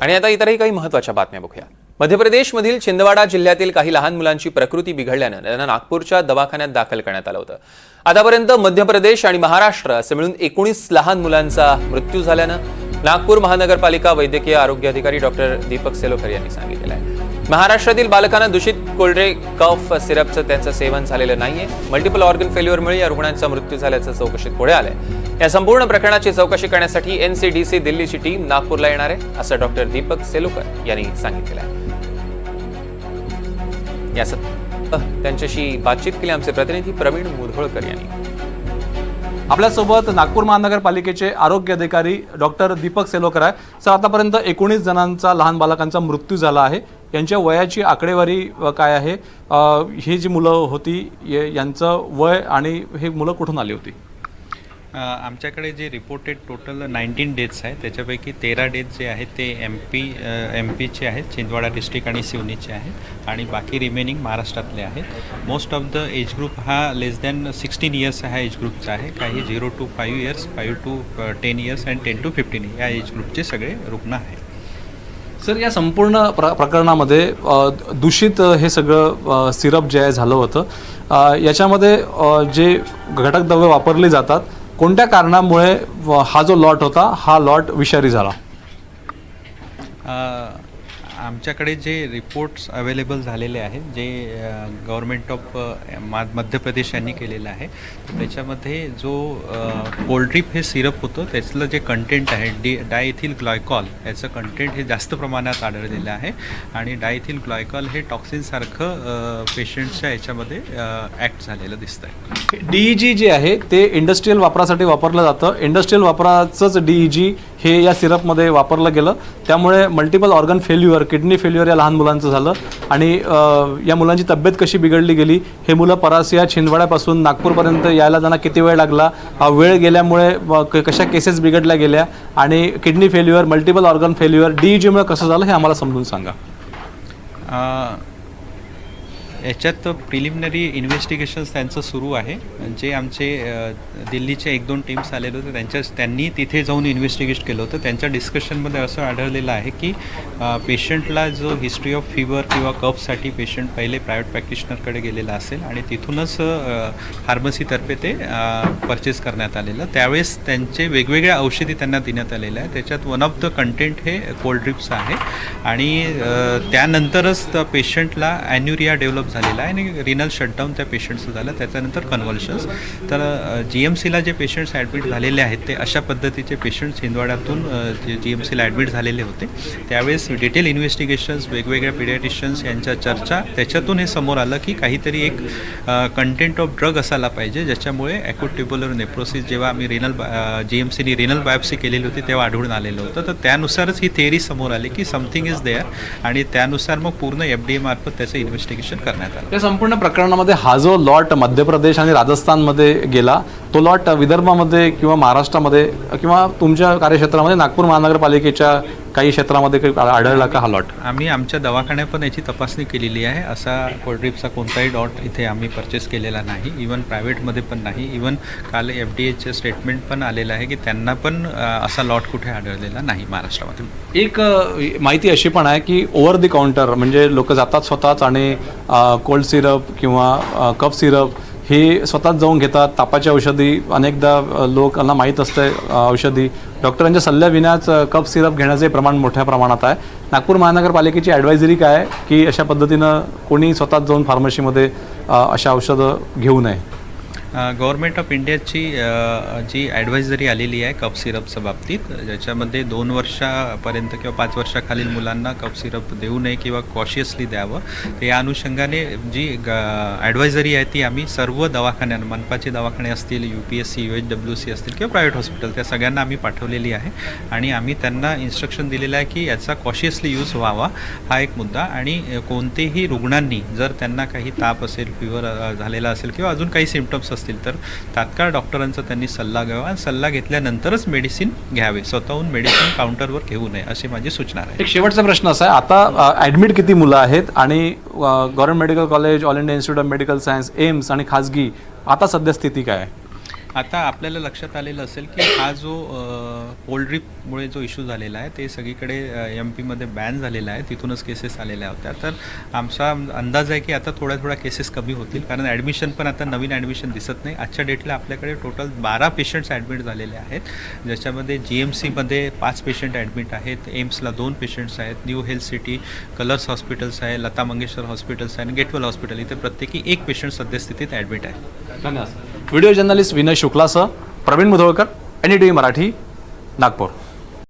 आणि आता इतरही काही महत्त्वाच्या बातम्या बघूया। मध्य प्रदेशमधील छिंदवाडा जिल्ह्यातील काही लहान मुलांची प्रकृती बिघडल्याने त्यांना नागपूरच्या दवाखान्यात दाखल करण्यात आलं होतं। आतापर्यंत मध्य प्रदेश आणि महाराष्ट्र असे मिळून 19 लहान मुलांचा मृत्यू झाल्याने नागपूर महानगरपालिका वैद्यकीय आरोग्य अधिकारी डॉक्टर दीपक सेलोकर यांनी सांगितलं आहे। महाराष्ट्रातील बालकांना दूषित कोल्ड्रिंक कफ सिरपचं त्यांचं सेवन झालेलं नाहीये। मल्टिपल ऑर्गन फेल्युअरमुळे या रुग्णांचा मृत्यू झाल्याचं चौकशीत पुढे आलंय। या संपूर्ण प्रकरणाची चौकशी करण्यासाठी एनसीडीसी दिल्लीची टीम नागपूरला येणार आहे असं डॉक्टर दीपक सेलोकर यांनी सांगितलं आहे। त्यांच्याशी बातचीत केली आमचे प्रतिनिधी प्रवीण मुधोळकर यांनी। आपल्यासोबत नागपूर महानगरपालिकेचे आरोग्य अधिकारी डॉक्टर दीपक सेलोकर आहे। सर, आतापर्यंत 19 जणांचा लहान बालकांचा मृत्यू झाला आहे। यांच्या वयाची आकडेवारी काय आहे? ही जी मुलं होती यांचं वय आणि हे मुलं कुठून आली होती? आमच्याकडे जे रिपोर्टेड टोटल 19 डेथ्स आहेत त्याच्यापैकी 13 डेथ जे आहेत ते एम पीचे आहेत, छिंदवाडा डिस्ट्रिक्ट आणि सिवनीचे आहेत आणि बाकी रिमेनिंग महाराष्ट्रातले आहेत। Most of the age group हा लेस दॅन 16 इयर्स हा एज ग्रुपचा आहे। काही 0 to 5 इयर्स, 5 to 10 इयर्स आणि 10 to 15 या एज ग्रुपचे सगळे रुग्ण आहेत। सर, या संपूर्ण प्रकरणामध्ये दूषित हे सगळं सिरप जे आहे झालं होतं, याच्यामध्ये जे घटक द्रव्य वापरले जातात, कोणत्या कारणामुळे हा जो लॉट होता हा लॉट विषारी झाला? आमच्याकडे जे रिपोर्ट्स अवेलेबल झालेले आहेत जे गव्हर्नमेंट ऑफ मध्य प्रदेश यांनी केलेलं आहे, तर त्याच्यामध्ये जो कोल्ड्रिप हे सिरप होतं त्याचं जे कंटेंट आहे डायइथिल ग्लायकॉल याचं कंटेंट हे जास्त प्रमाणात आढळलेलं आहे आणि डायइथिल ग्लायकॉल हे टॉक्सिनसारखं पेशंटच्या याच्यामध्ये ॲक्ट झालेलं दिसतं आहे। DEG जे आहे ते इंडस्ट्रियल वापरासाठी वापरलं जातं। इंडस्ट्रियल वापराचंच DEG हे या सिरपमध्ये वापरलं गेलं, त्यामुळे multiple organ failure, kidney failure या लहान मुलांचं झालं आणि या मुलांची तब्येत कशी बिघडली गेली, हे मुलं परासिया छिंदवाड्यापासून नागपूरपर्यंत यायला त्यांना किती वेळ लागला, वेळ गेल्यामुळे कशा केसेस बिघडल्या गेल्या आणि kidney failure, multiple organ failure DEGमुळे कसं झालं हे आम्हाला समजून सांगा। याच्यात प्रिलिमिनरी इन्व्हेस्टिगेशन्स त्यांचं सुरू आहे। जे आमचे दिल्लीचे 1-2 टीम्स आलेले होते त्यांनी तिथे जाऊन इन्व्हेस्टिगेट केलं होतं। त्यांच्या डिस्कशनमध्ये असं आढळलेलं आहे की पेशंटला जो हिस्ट्री ऑफ फीवर किंवा कफसाठी पेशंट पहिले प्रायव्हेट प्रॅक्टिशनरकडे गेलेला असेल आणि तिथूनच फार्मसीतर्फे ते परचेस करण्यात आलेलं। त्यावेळेस त्यांचे वेगवेगळ्या औषधी त्यांना देण्यात आलेल्या आहे। त्याच्यात वन ऑफ द कंटेंट हे कोल्ड्रिप्स आहे आणि त्यानंतरच पेशंटला ॲन्युरिया डेव्हलप झालेला आहे आणि रिनल शटडाऊन त्या पेशंटचं झालं, त्याच्यानंतर कन्व्हल्शन्स। तर GMCला जे पेशंट्स ॲडमिट झालेले आहेत ते अशा पद्धतीचे पेशंट्स छिंदवाड्यातून GMCला ॲडमिट झालेले होते। त्यावेळेस डिटेल इन्व्हेस्टिगेशन्स, वेगवेगळ्या पिडियाट्रिशियन्स यांच्या चर्चा, त्याच्यातून हे समोर आलं की काहीतरी एक कंटेंट ऑफ ड्रग असायला पाहिजे ज्याच्यामुळे ॲक्यूट ट्युब्युलर नेफ्रोसिस जेव्हा आम्ही GMCनी रिनल बायोप्सी केलेली होती तेव्हा आढळून आलेलं होतं। तर त्यानुसारच ही थेअरी समोर आली की समथिंग इज देअर आणि त्यानुसार मग पूर्ण FDA मार्फत त्याचं इन्व्हेस्टिगेशन करण्यात आलं। या संपूर्ण प्रकरणामध्ये हा जो लॉट मध्य प्रदेश आणि राजस्थानमध्ये गेला, तो लॉट विदर्भामध्ये किंवा महाराष्ट्रामध्ये किंवा तुमच्या कार्यक्षेत्रामध्ये नागपूर महानगरपालिकेच्या काही क्षेत्रामध्ये आढळला का हा लॉट? आम्ही आमच्या दवाखान्यात पण याची तपासणी केलेली आहे। असा कोल्ड्रिपचा कोणताही लॉट इथे आम्ही परचेस केलेला नाही, इवन प्रायव्हेटमध्ये पण नाही। इवन काल FDAचं स्टेटमेंट पण आलेलं आहे की त्यांना पण असा लॉट कुठे आढळलेला नाही महाराष्ट्रामध्ये। एक माहिती अशी पण आहे की ओव्हर द काउंटर म्हणजे लोक जातात स्वतःच आणि कोल्ड सिरप किंवा कफ सिरप हे स्वतःच जाऊन घेतात। तापाची औषधी अनेकदा लोकांना माहीत असते औषधी, डॉक्टरांच्या सल्ल्याविनाच कफ सिरप घेण्याचे प्रमाण मोठ्या प्रमाणात आहे। नागपूर महानगरपालिकेची ॲडवायझरी काय आहे की अशा पद्धतीनं कोणी स्वतःच जाऊन फार्मसीमध्ये अशा औषधं घेऊ नये? गव्हर्नमेंट ऑफ इंडियाची जी ॲडवायझरी आलेली आहे कफ सिरपच्या बाबतीत, ज्याच्यामध्ये 2 वर्षापर्यंत किंवा 5 वर्षाखालील मुलांना कफ सिरप देऊ नये किंवा कॉशियसली द्यावं, तर या अनुषंगाने जी ॲडवायझरी आहे ती आम्ही सर्व दवाखान्यांना, मनपाचे दवाखाने असतील, UPSC UHWC असतील किंवा प्रायव्हेट हॉस्पिटल, त्या सगळ्यांना आम्ही पाठवलेली आहे आणि आम्ही त्यांना इन्स्ट्रक्शन दिलेलं आहे की याचा कॉशियसली यूज व्हावा हा एक मुद्दा। आणि कोणतेही रुग्णांनी जर त्यांना काही ताप असेल, फिवर झालेला असेल किंवा अजून काही सिम्पटम्स असतील तर तात्काळ डॉक्टरांचा त्यांनी सल्ला घ्यावा आणि सल्ला घेतल्यानंतरच मेडिसिन घ्यावे, स्वतःहून मेडिसिन काउंटरवर घेऊ नये अशी माझी सूचना आहे। एक शेवटचा प्रश्न असा आहे, आता ॲडमिट किती मुलं आहेत आणि government medical college, all India institute of medical science, AIIMS आणि खाजगी आता सध्या स्थिती काय आहे? आता आपल्याला लक्षात आलेलं असेल की हा जो पोल्ट्रीमुळे जो इश्यू झालेला आहे ते सगळीकडे एम पीमध्ये बॅन झालेला आहे, तिथूनच केसेस आलेल्या होत्या. तर आमचा अंदाज आहे की आता थोड्या केसेस कमी होतील, कारण ॲडमिशन पण आता नवीन ॲडमिशन दिसत नाही. आजच्या डेटला आपल्याकडे टोटल 12 पेशंट्स ॲडमिट झालेले आहेत, ज्याच्यामध्ये GMCमध्ये 5 पेशंट ॲडमिट आहेत, एम्सला 2 पेशंट्स आहेत, new health city, colours hospitals आहे, लता मंगेशकर हॉस्पिटल्स आहे आणि गेटवेल हॉस्पिटल, इथे प्रत्येकी 1 पेशंट सद्यस्थितीत ॲडमिट आहे. धन्यवाद. व्हिडिओ जर्नलिस्ट विनय शुक्लासह प्रवीण मुधोळकर, NDTV मराठी, नागपूर.